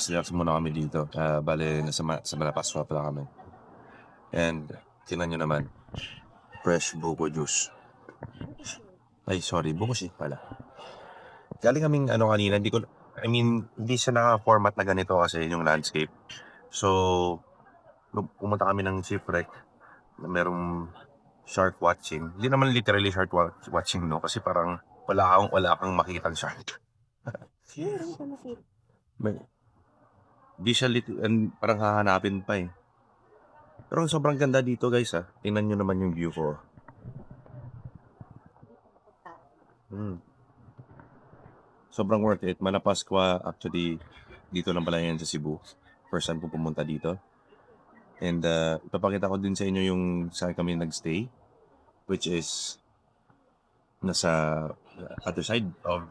relax muna kami dito. Bale, sa Malapascua pala kami. And, tingnan nyo naman. Fresh buko juice. Ay, sorry. Buko shake pala. Galing kaming kanina, hindi siya naka-format na ganito kasi yung landscape. So, pumunta kami ng shipwreck na merong shark watching. Hindi naman literally shark watching, no? Kasi parang wala kang makitang shark. Di siya parang hahanapin pa eh. Pero sobrang ganda dito guys Tingnan nyo naman yung view ko. Sobrang worth it. Malapascua actually dito lang pala yan sa Cebu. First time ko pumunta dito. And ipapakita ko din sa inyo yung saan kami nagstay. Which is nasa other side of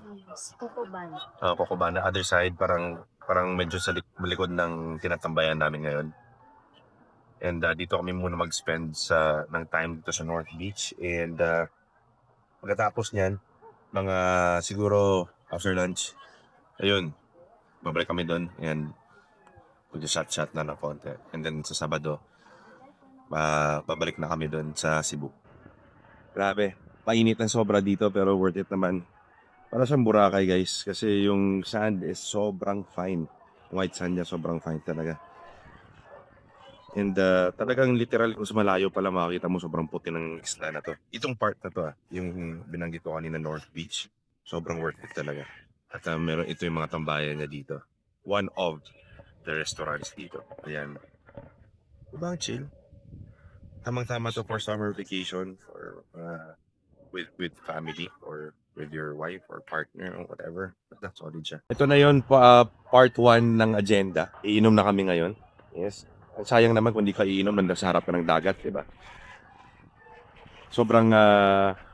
Cocobana. Other side, parang medyo sa likod ng tinatambayan namin ngayon. And dito kami muna mag-spend ng time dito sa North Beach. And pagkatapos niyan, mga siguro after lunch, ayun, babalik kami doon and mag-shot na ng konti. And then sa Sabado, babalik na kami doon sa Cebu. Grabe, painit ng sobra dito pero worth it naman. Para siyang Boracay guys, kasi yung sand is sobrang fine. White sand niya sobrang fine talaga. And talagang literal kung sa malayo pala makikita mo sobrang puti ng isla na to. Itong part na to yung binanggit ko kanina North Beach, sobrang worth it talaga. At meron ito yung mga tambayan niya dito. One of the restaurants dito. Ayan. Diba ang chill? Tamang-tama to for summer vacation or with family or with your wife or partner or whatever. That's solid siya. Ito na yun, part 1 ng agenda. Iinom na kami ngayon. Yes. Sayang naman kung hindi ka iinom nasa harap ka ng dagat, diba? Sobrang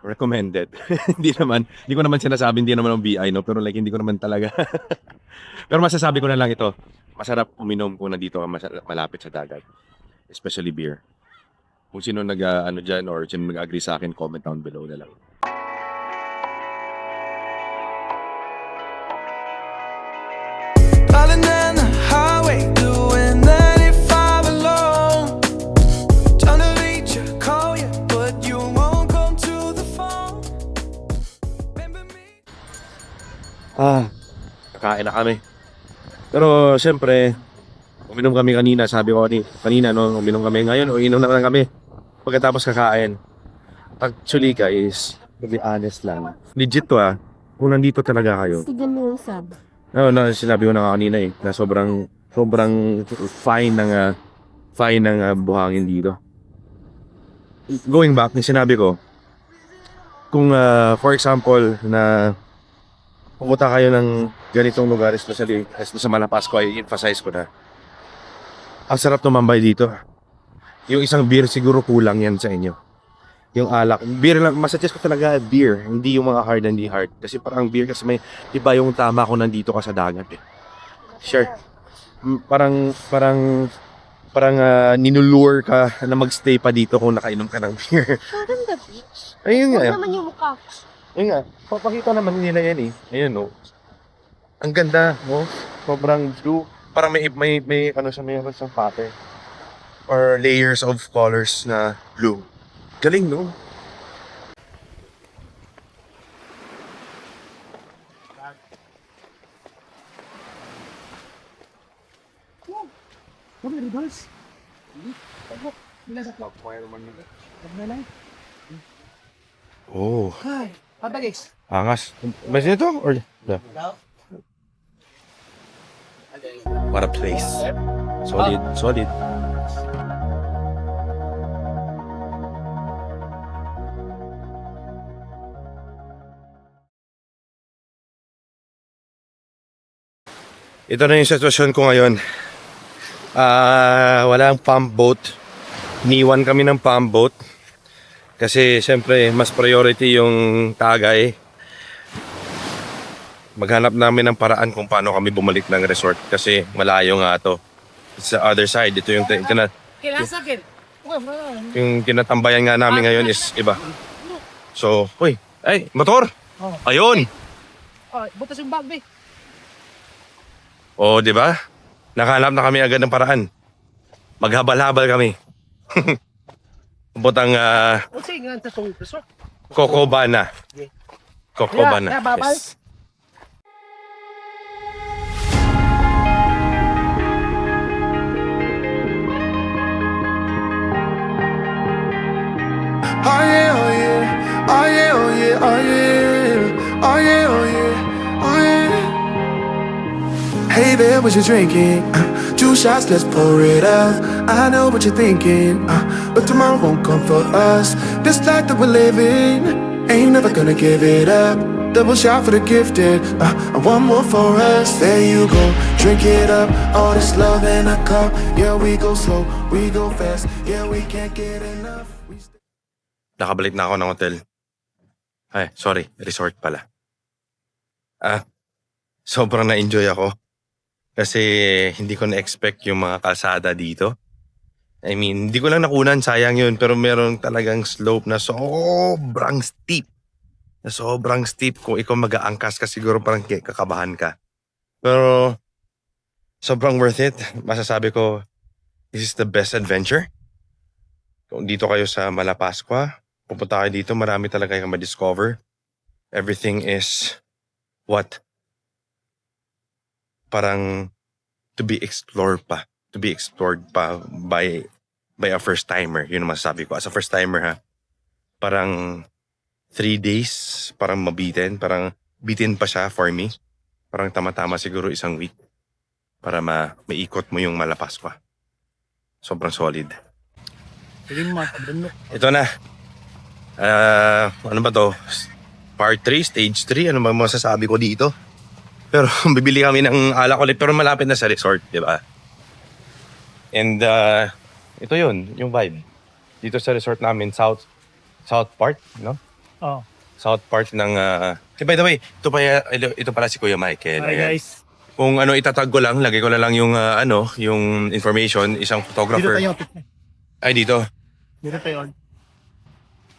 recommended. Hindi ko naman sinasabi hindi naman ang BI, no? Pero like hindi ko naman talaga. Pero masasabi ko na lang ito. Masarap uminom kung nandito ka malapit sa dagat. Especially beer. Kung sino dyan or sino nag-agree sa akin, comment down below na lang. Kakain na kami. Pero siyempre, uminom kami kanina. Sabi ko kanina, no, uminom kami ngayon o inom na lang kami pagkatapos kakain. Actually guys, to be honest lang, legit to kung nandito talaga kayo. Sinabi ko na kanina na sobrang fine ng buhangin dito. Going back, sinabi ko, kung for example na pumunta kayo ng ganitong lugar, especially sa Malapascua, i-emphasize ko na ang sarap tumambay dito. Yung isang beer siguro kulang yan sa inyo. Yung alak, beer lang, masuggest ko talaga beer, hindi yung mga hard and hindi hard. Kasi parang beer kasi may iba yung tama kung nandito ka sa dagat Sure. Parang ninulure ka na magstay pa dito kung nakainom ka ng beer. Parang the beach. Ayun nga. Huwag naman yung mukha. Ayun nga, papakita naman nila yan Ayun Ang ganda, sobrang blue. Parang may isang pattern. Or layers of colors na blue. Galing, no? Oh. Angas. Mas ito? Or what a place. Solid. Ito na yung sitwasyon ko ngayon. Walang pump boat. Iniwan kami ng pump boat. Kasi siyempre mas priority yung Tagay. Maghanap namin ng paraan kung paano kami bumalik ng resort. Kasi malayo nga to. Sa other side, ito yung tinatambayan nga namin ngayon is iba. So, motor! Ayun! Butas yung bag, Oh, di ba? Nakahanap na kami agad ng paraan. Maghabal-habal kami. Butang Kasi nga sa resort. Cocobana. Cocobana. Yeah, babal. Yes. Oh yeah, oh yeah, oh yeah, oh yeah, oh yeah, oh yeah, oh yeah, oh yeah. Hey there, what you drinking? 2 shots, let's pour it out. I know what you're thinking, but tomorrow won't come for us. This life that we're living, ain't never gonna give it up. Double shot for the gifted, and one more for us. There you go, drink it up. All this love in a cup. Yeah, we go slow, we go fast. Yeah, we can't get enough. Nakabalik na ako ng hotel. Ay, sorry. Resort pala. Sobrang na-enjoy ako. Kasi hindi ko na-expect yung mga kalsada dito. I mean, hindi ko lang nakunan, sayang yun. Pero meron talagang slope na sobrang steep. Kung ikaw mag-aangkas ka, siguro parang kakabahan ka. Pero sobrang worth it. Masasabi ko, this is the best adventure. Kung dito kayo sa Malapascua, pupunta kayo dito, marami talaga kayong ma-discover. Everything is parang to be explored pa by a first timer. Yun ang masasabi ko. As a first timer ha, parang 3 days, parang mabitin, parang bitin pa siya for me. Parang tama-tama siguro 1 week para maikot mo yung Malapascua. Sobrang solid. Ito na. Ano ba to? Part 3, stage 3. Ano ba masasabi ko dito? Pero bibili kami ng alak ulit pero malapit na sa resort, di ba? And ito yun, yung vibe. Dito sa resort namin, South part, no? Oh. South part ng... by the way, ito pala si Kuya Michael. Hi Ayan. guys. Kung itatag ko lang, lagay ko na lang yung yung information, isang Dito photographer. tayo. Ay, dito. Dito tayo.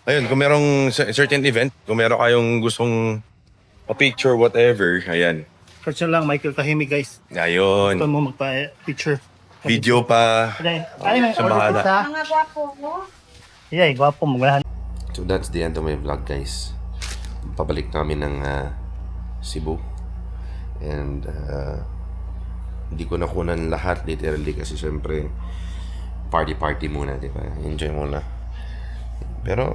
Ayun, kung merong certain event, kung meron kayong gustong picture, whatever, ayan. Search lang Michael Tahimik guys. Ayun. Gusto mo magpa-picture. Video pa. Ay, Sa bahala. Mga gwapo mo. Yeah, gwapo maglahan. So that's the end of my vlog, guys. Pabalik namin ng Cebu. And hindi ko nakunan lahat literally kasi syempre party muna, di ba? Enjoy muna. Pero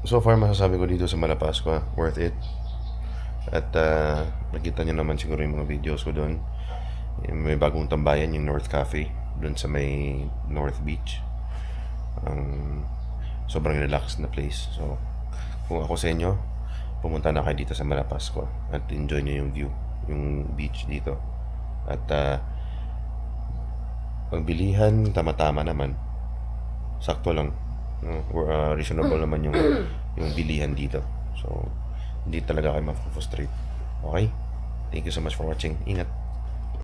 so far masasabi ko dito sa Malapascua, worth it. At nakita niyo naman siguro yung mga videos ko doon. May bagong tambayan, yung North Cafe doon sa may North Beach. Sobrang relaxed na place. So kung ako sa inyo, pumunta na kayo dito sa Malapascua at enjoy niyo yung view, yung beach dito. At pagbilihan, tama-tama naman. Sakto lang. Reasonable naman yung bilihan dito. So hindi talaga kayo ma-frustrate. Okay? Thank you so much for watching. Ingat.